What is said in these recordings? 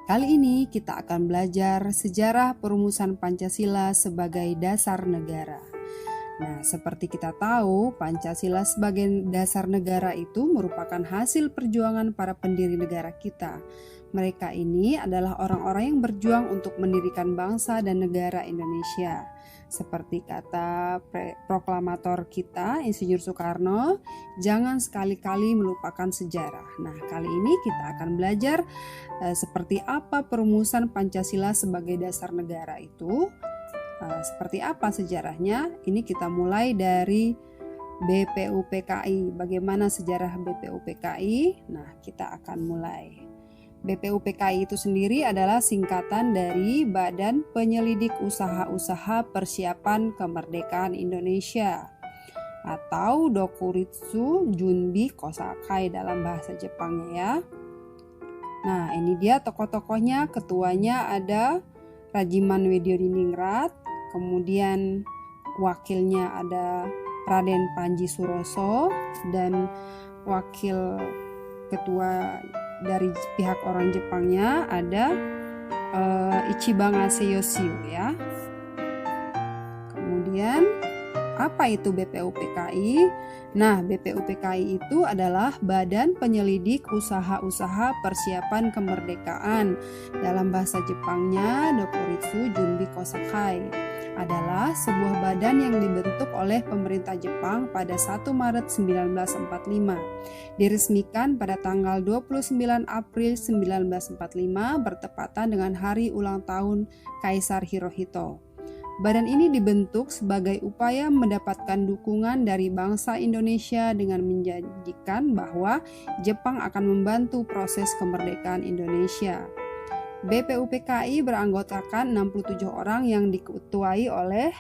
Kali ini kita akan belajar sejarah perumusan Pancasila sebagai dasar negara. Nah, seperti kita tahu, Pancasila sebagai dasar negara itu merupakan hasil perjuangan para pendiri negara kita. Mereka ini adalah orang-orang yang berjuang untuk mendirikan bangsa dan negara Indonesia. Seperti kata proklamator kita, Insinyur Soekarno, jangan sekali-kali melupakan sejarah. Nah, kali ini kita akan belajar seperti apa perumusan Pancasila sebagai dasar negara itu. Seperti apa sejarahnya? Ini kita mulai dari BPUPKI. Bagaimana sejarah BPUPKI? Nah, kita akan mulai. BPUPKI itu sendiri adalah singkatan dari Badan Penyelidik Usaha-Usaha Persiapan Kemerdekaan Indonesia atau Dokuritsu Junbi Kosakai dalam bahasa Jepangnya ya. Nah, ini dia tokoh-tokohnya. Ketuanya ada Rajiman Weddiodiningrat, kemudian wakilnya ada Raden Panji Suroso, dan wakil ketua dari pihak orang Jepangnya ada Ichibanga Seiyoshiu ya. Kemudian apa itu BPUPKI? Nah, BPUPKI itu adalah Badan Penyelidik Usaha-Usaha Persiapan Kemerdekaan. Dalam bahasa Jepangnya, Dokuritsu Junbi Kosakai adalah sebuah badan yang dibentuk oleh pemerintah Jepang pada 1 Maret 1945. Diresmikan pada tanggal 29 April 1945 bertepatan dengan hari ulang tahun Kaisar Hirohito. Badan ini dibentuk sebagai upaya mendapatkan dukungan dari bangsa Indonesia dengan menjanjikan bahwa Jepang akan membantu proses kemerdekaan Indonesia. BPUPKI beranggotakan 67 orang yang diketuai oleh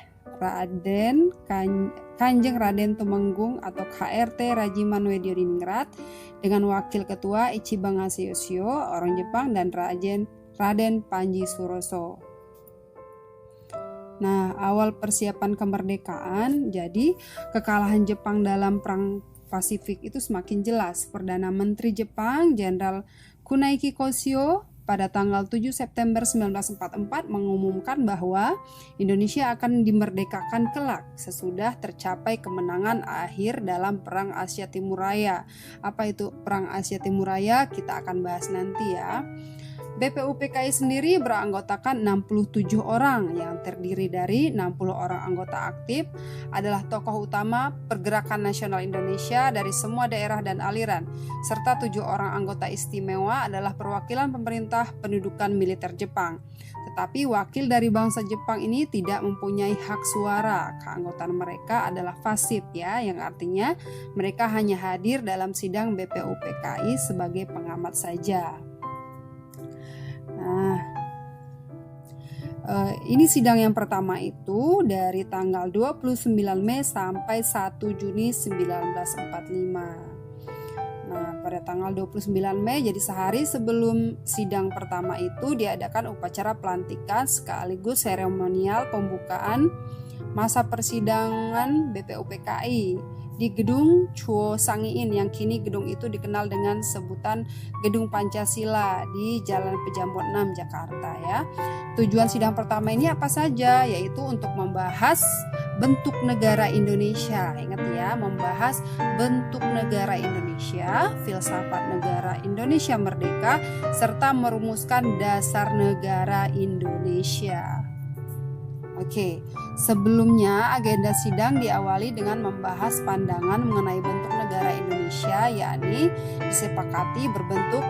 Kanjeng Raden Tumenggung atau KRT Rajiman Weddiodiningrat dengan wakil ketua Ichibanga Seiyoshiu orang Jepang dan Raden Panji Suroso. Nah, awal persiapan kemerdekaan, jadi kekalahan Jepang dalam Perang Pasifik itu semakin jelas. Perdana Menteri Jepang, Jenderal Kunaiki Koshio, pada tanggal 7 September 1944 mengumumkan bahwa Indonesia akan dimerdekakan kelak sesudah tercapai kemenangan akhir dalam Perang Asia Timur Raya. Apa itu Perang Asia Timur Raya? Kita akan bahas nanti ya. BPUPKI sendiri beranggotakan 67 orang yang terdiri dari 60 orang anggota aktif adalah tokoh utama Pergerakan Nasional Indonesia dari semua daerah dan aliran, serta 7 orang anggota istimewa adalah perwakilan pemerintah pendudukan militer Jepang. Tetapi wakil dari bangsa Jepang ini tidak mempunyai hak suara. Keanggotaan mereka adalah pasif ya, yang artinya mereka hanya hadir dalam sidang BPUPKI sebagai pengamat saja. Nah, ini sidang yang pertama itu dari tanggal 29 Mei sampai 1 Juni 1945. Nah, pada tanggal 29 Mei, jadi sehari sebelum sidang pertama itu diadakan upacara pelantikan sekaligus seremonial pembukaan masa persidangan BPUPKI di Gedung Chuo Sangiin yang kini gedung itu dikenal dengan sebutan Gedung Pancasila di Jalan Pejambon 6 Jakarta ya. Tujuan sidang pertama ini apa saja? Yaitu untuk membahas bentuk negara Indonesia. Ingat ya, membahas bentuk negara Indonesia, filsafat negara Indonesia merdeka, serta merumuskan dasar negara Indonesia. Oke, sebelumnya agenda sidang diawali dengan membahas pandangan mengenai bentuk negara Indonesia, yakni disepakati berbentuk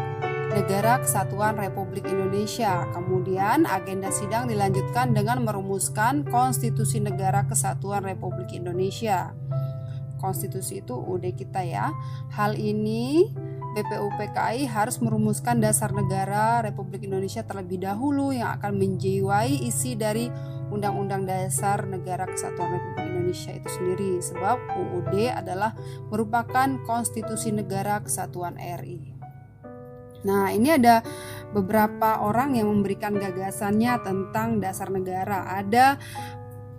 Negara Kesatuan Republik Indonesia. Kemudian agenda sidang dilanjutkan dengan merumuskan Konstitusi Negara Kesatuan Republik Indonesia. Konstitusi itu UUD kita ya. Hal ini BPUPKI harus merumuskan dasar negara Republik Indonesia terlebih dahulu yang akan menjiwai isi dari Undang-Undang Dasar Negara Kesatuan Republik Indonesia itu sendiri, sebab UUD adalah merupakan konstitusi negara kesatuan RI. Nah, ini ada beberapa orang yang memberikan gagasannya tentang dasar negara. Ada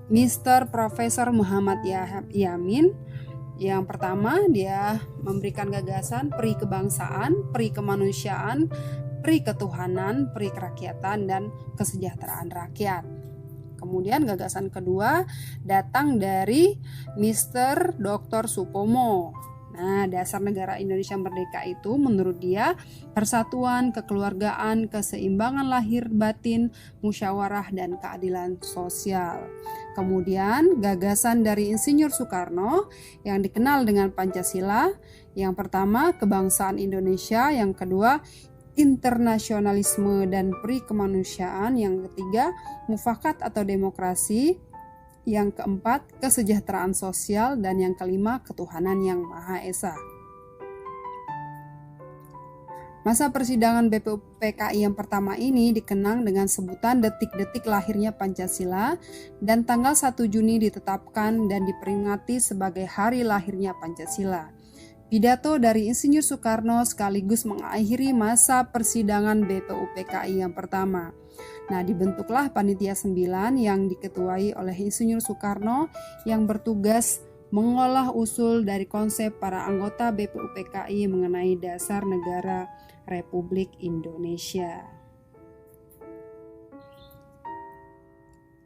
Mr. Profesor Muhammad Yamin. Yang pertama, dia memberikan gagasan peri kebangsaan, peri kemanusiaan, peri ketuhanan, peri kerakyatan, dan kesejahteraan rakyat. Kemudian gagasan kedua datang dari Mr. Dr. Supomo. Nah, dasar negara Indonesia merdeka itu menurut dia persatuan, kekeluargaan, keseimbangan lahir batin, musyawarah, dan keadilan sosial. Kemudian gagasan dari Insinyur Soekarno yang dikenal dengan Pancasila, yang pertama kebangsaan Indonesia, yang kedua internasionalisme dan peri kemanusiaan, yang ketiga mufakat atau demokrasi, yang keempat kesejahteraan sosial, dan yang kelima ketuhanan yang Maha Esa. Masa persidangan BPUPKI yang pertama ini dikenang dengan sebutan detik-detik lahirnya Pancasila, dan tanggal 1 Juni ditetapkan dan diperingati sebagai hari lahirnya Pancasila. Pidato dari Insinyur Soekarno sekaligus mengakhiri masa persidangan BPUPKI yang pertama. Nah, dibentuklah Panitia 9 yang diketuai oleh Insinyur Soekarno yang bertugas mengolah usul dari konsep para anggota BPUPKI mengenai dasar negara Republik Indonesia.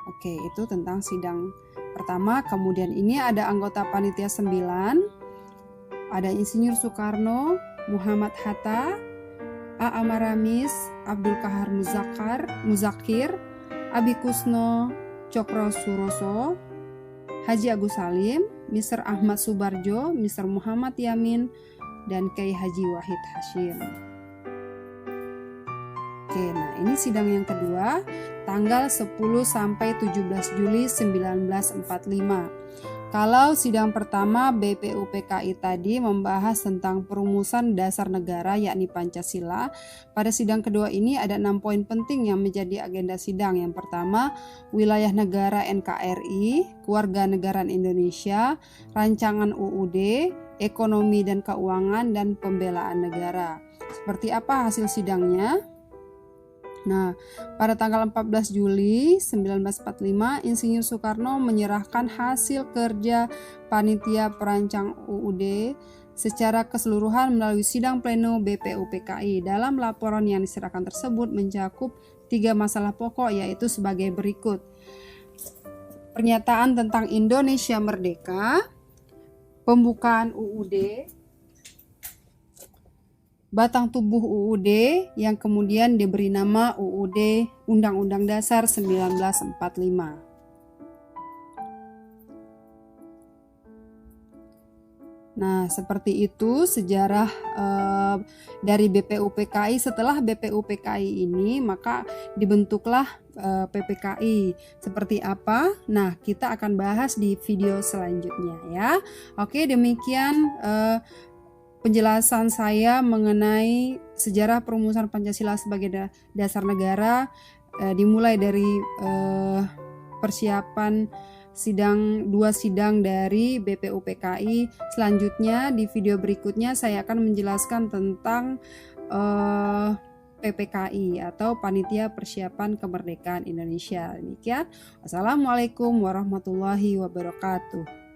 Oke, itu tentang sidang pertama. Kemudian ini ada anggota Panitia 9, ada Insinyur Soekarno, Muhammad Hatta, A. Maramis, Abdul Kahar Muzakir, Abi Kusno Cokro Suroso, Haji Agus Salim, Mr. Ahmad Subarjo, Mr. Muhammad Yamin, dan Kiai Haji Wahid Hashim. Oke, nah ini sidang yang kedua, tanggal 10 sampai 17 Juli 1945. Kalau sidang pertama BPUPKI tadi membahas tentang perumusan dasar negara yakni Pancasila, pada sidang kedua ini ada 6 poin penting yang menjadi agenda sidang. Yang pertama, wilayah negara NKRI, kewarganegaraan Indonesia, rancangan UUD, ekonomi dan keuangan, dan pembelaan negara. Seperti apa hasil sidangnya? Nah, pada tanggal 14 Juli 1945, Insinyur Soekarno menyerahkan hasil kerja Panitia Perancang UUD secara keseluruhan melalui sidang pleno BPUPKI. Dalam laporan yang diserahkan tersebut mencakup 3 masalah pokok, yaitu sebagai berikut. Pernyataan tentang Indonesia Merdeka, pembukaan UUD, batang tubuh UUD yang kemudian diberi nama UUD Undang-Undang Dasar 1945. Nah, seperti itu sejarah dari BPUPKI. Setelah BPUPKI ini, maka dibentuklah PPKI. Seperti apa? Nah, kita akan bahas di video selanjutnya ya. Oke, demikian penjelasan saya mengenai sejarah perumusan Pancasila sebagai dasar negara, dimulai dari persiapan dua sidang dari BPUPKI. Selanjutnya di video berikutnya saya akan menjelaskan tentang PPKI atau Panitia Persiapan Kemerdekaan Indonesia. Demikian. Wassalamualaikum warahmatullahi wabarakatuh.